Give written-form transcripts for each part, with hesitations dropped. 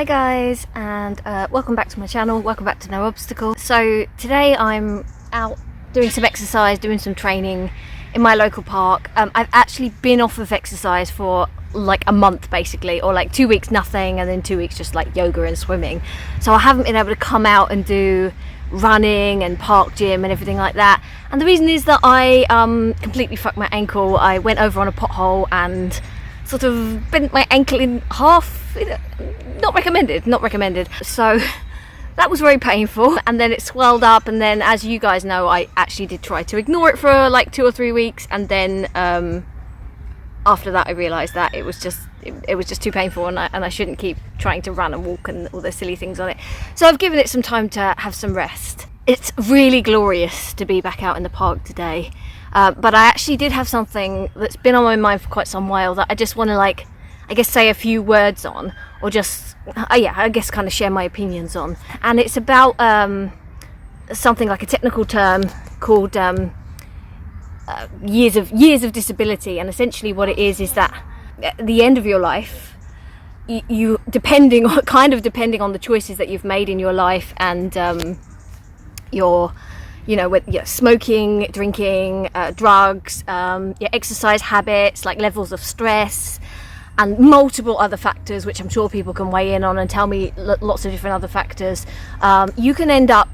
Hi guys, and welcome back to my channel, welcome back to No Obstacle. So today I'm out doing some exercise, doing some training in my local park. I've actually been off of exercise for like a month basically, or like 2 weeks nothing and then 2 weeks just like yoga and swimming. So I haven't been able to come out and do running and park gym and everything like that. And the reason is that I completely fucked my ankle. I went over on a pothole and sort of bent my ankle in half. Not recommended. So that was very painful, and then it swelled up, and then, as you guys know, I actually did try to ignore it for like 2 or 3 weeks, and then after that I realized that it was just too painful, and I shouldn't keep trying to run and walk and all those silly things on it. So I've given it some time to have some rest. It's really glorious to be back out in the park today, but I actually did have something that's been on my mind for quite some while that I just want to say a few words on, or just kind of share my opinions on. And it's about something like a technical term called years of disability. And essentially what it is that at the end of your life, you depending on the choices that you've made in your life, and your smoking, drinking, drugs, your exercise habits, like levels of stress, and multiple other factors, which I'm sure people can weigh in on and tell me lots of different other factors. You can end up,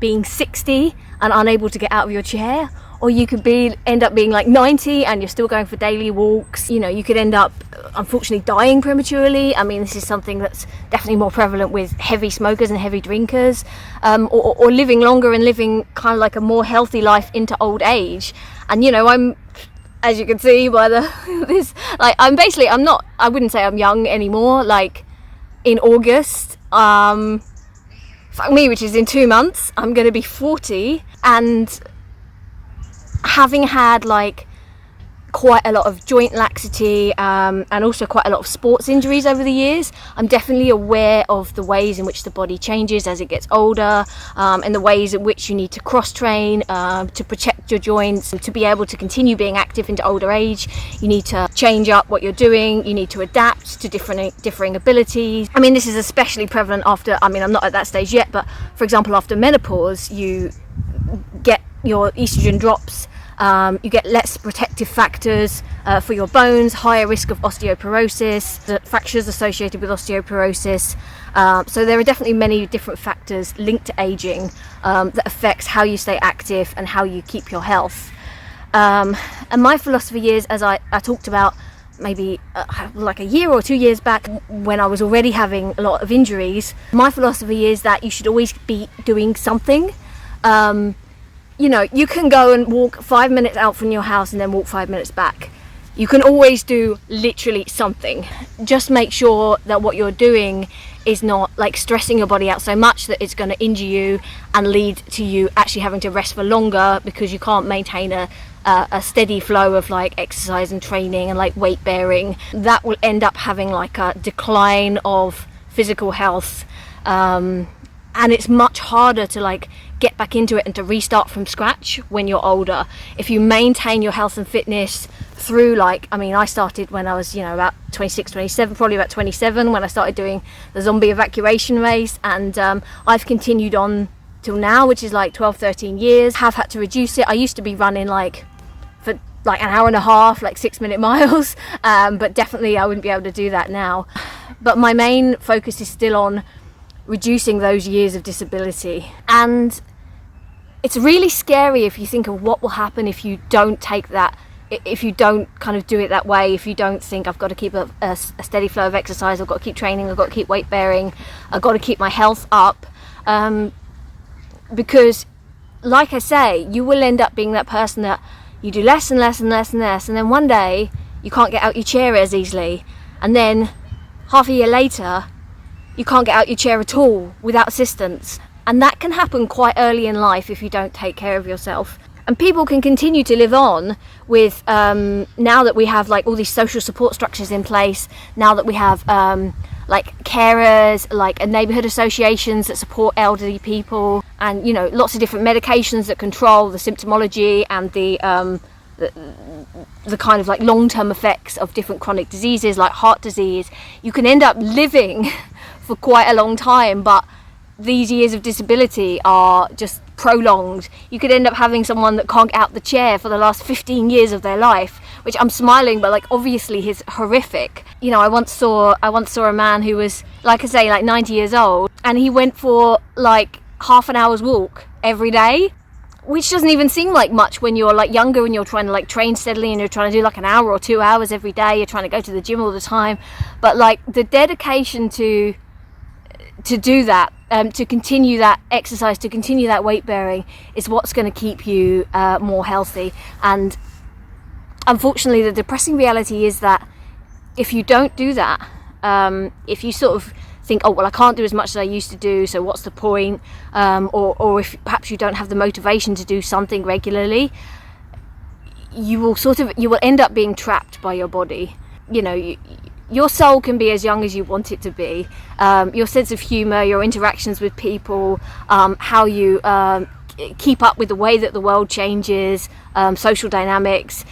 being 60 and unable to get out of your chair, or you could end up being like 90 and you're still going for daily walks. You could end up, unfortunately, dying prematurely. I mean, this is something that's definitely more prevalent with heavy smokers and heavy drinkers, or living longer and living kind of like a more healthy life into old age. And I'm, as you can see by I wouldn't say I'm young anymore. Like in August, which is in 2 months, I'm going to be 40, and having had like quite a lot of joint laxity and also quite a lot of sports injuries over the years, I'm definitely aware of the ways in which the body changes as it gets older, and the ways in which you need to cross train to protect your joints. To be able to continue being active into older age, you need to change up what you're doing, you need to adapt to differing abilities. I mean, this is especially prevalent after, I'm not at that stage yet, but for example after menopause, you get your estrogen drops. You get less protective factors for your bones, higher risk of osteoporosis, the fractures associated with osteoporosis. So there are definitely many different factors linked to aging that affects how you stay active and how you keep your health. And my philosophy is, as I talked about maybe like a year or 2 years back, when I was already having a lot of injuries, my philosophy is that you should always be doing something. You can go and walk 5 minutes out from your house and then walk 5 minutes back. You can always do literally something. Just make sure that what you're doing is not like stressing your body out so much that it's going to injure you and lead to you actually having to rest for longer, because you can't maintain a steady flow of like exercise and training and like weight bearing. That will end up having like a decline of physical health, and it's much harder to like get back into it and to restart from scratch when you're older. If you maintain your health and fitness through I started when I was about 26, 27, probably about 27 when I started doing the zombie evacuation race, and I've continued on till now, which is like 12, 13 years. Have had to reduce it. I used to be running for an hour and a half, like 6-minute miles, but definitely I wouldn't be able to do that now. But my main focus is still on reducing those years of disability. And it's really scary if you think of what will happen if you don't take that, if you don't kind of do it that way, if you don't think, I've got to keep a steady flow of exercise, I've got to keep training, I've got to keep weight bearing, I've got to keep my health up, because like I say, you will end up being that person that you do less and less and less and less, and then one day you can't get out your chair as easily, and then half a year later you can't get out your chair at all without assistance. And that can happen quite early in life if you don't take care of yourself. And people can continue to live on with, now that we have like all these social support structures in place, now that we have like carers, like neighbourhood associations that support elderly people, and lots of different medications that control the symptomology and the the kind of like long-term effects of different chronic diseases like heart disease. You can end up living for quite a long time, but these years of disability are just prolonged. You could end up having someone that can't get out the chair for the last 15 years of their life, which I'm smiling, but like obviously is horrific. You know, I once saw a man who was, like I say, like 90 years old, and he went for like half an hour's walk every day, which doesn't even seem like much when you're like younger and you're trying to like train steadily and you're trying to do like an hour or 2 hours every day, you're trying to go to the gym all the time. But like the dedication to do that, to continue that exercise, to continue that weight bearing, is what's going to keep you more healthy. And unfortunately, the depressing reality is that if you don't do that, if you sort of think, oh well, I can't do as much as I used to do, so what's the point, or if perhaps you don't have the motivation to do something regularly, you will end up being trapped by your body. You know, your soul can be as young as you want it to be. Your sense of humor, your interactions with people, how you keep up with the way that the world changes, social dynamics,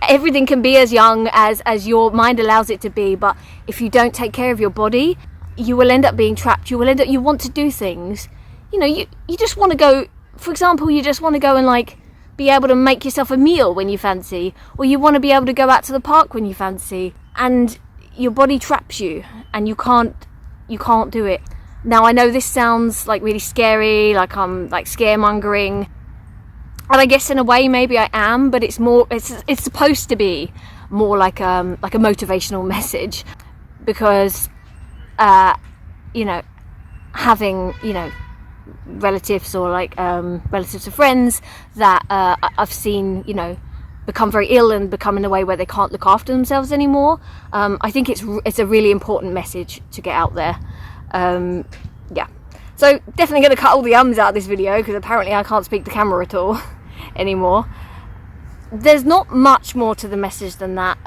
everything can be as young as your mind allows it to be. But if you don't take care of your body, you will end up being trapped. You want to do things, you know, you just want to go, for example, you just want to go and like be able to make yourself a meal when you fancy, or you want to be able to go out to the park when you fancy, and your body traps you and you can't do it. Now I know this sounds like really scary, like I'm like scaremongering, and I guess in a way maybe I am, but it's supposed to be more like a motivational message, because you know, having, you know, relatives or like relatives of friends that I've seen, you know, become very ill and become in a way where they can't look after themselves anymore. I think it's a really important message to get out there. Yeah, so definitely going to cut all the ums out of this video, because apparently I can't speak to camera at all anymore. There's not much more to the message than that,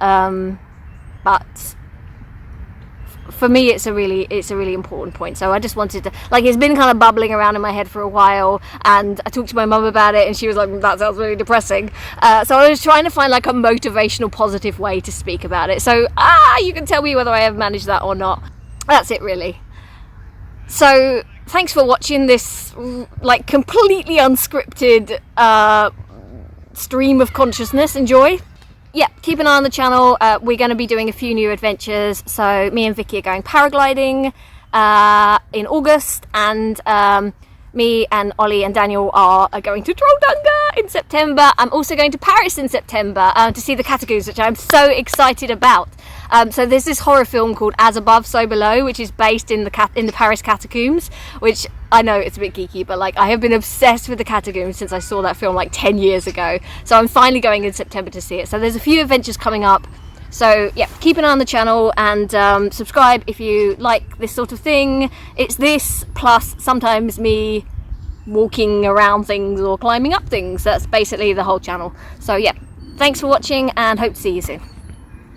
but for me it's a really important point. So I just wanted to, like, it's been kind of bubbling around in my head for a while, and I talked to my mum about it and she was like, that sounds really depressing. So I was trying to find like a motivational, positive way to speak about it. So you can tell me whether I have managed that or not. That's it really. So thanks for watching this like completely unscripted stream of consciousness. Enjoy. Yeah, keep an eye on the channel. We're going to be doing a few new adventures. So me and Vicky are going paragliding in August, and me and Ollie and Daniel are going to Trolltunga in September. I'm also going to Paris in September to see the catacombs, which I'm so excited about. So there's this horror film called As Above, So Below, which is based in the Paris catacombs, which I know it's a bit geeky, but like I have been obsessed with the catacombs since I saw that film like 10 years ago. So I'm finally going in September to see it. So there's a few adventures coming up. So yeah, keep an eye on the channel and subscribe if you like this sort of thing. It's this plus sometimes me walking around things or climbing up things. That's basically the whole channel. So yeah, thanks for watching and hope to see you soon.